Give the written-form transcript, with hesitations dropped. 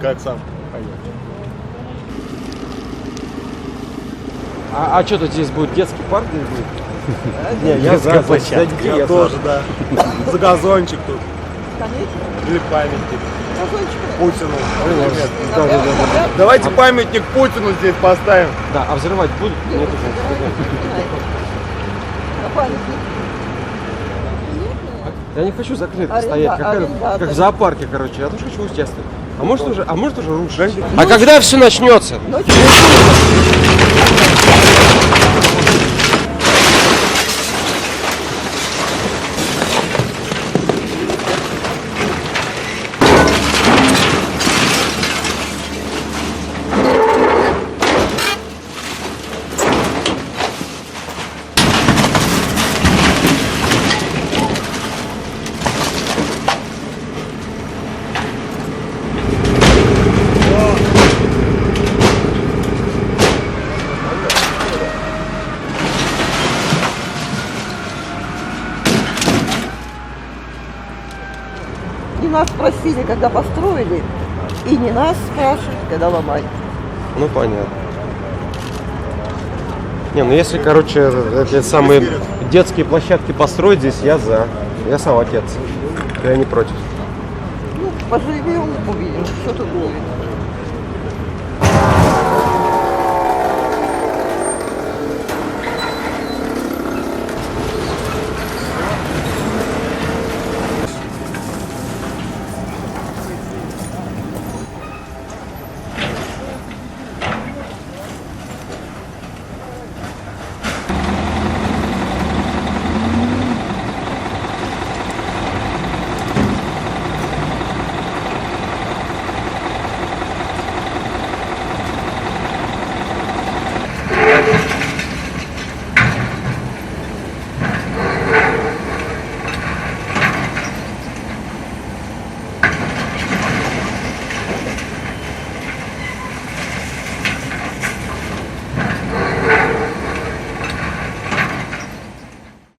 Как сам? А что тут здесь будет? Детский парк здесь будет? Не, я за детей, Я тоже, да. За газончик тут. Конечно. Или памятник Газончик. Путину. Да. Давайте памятник Путину здесь поставим. Да, а взрывать будут? Нет уже. А памятник? Я не хочу закрыто Аренда- стоять, арендатор. как в зоопарке, короче. Я тоже хочу участвовать. А может уже рушить? А когда все начнется? Ночью. Не нас спросили, когда построили, и не нас спрашивают, когда ломать. Ну понятно. Не, ну если, короче, эти самые детские площадки построить здесь, я за. Я сам отец. Я не против. Ну, поживем, увидим, что тут будет.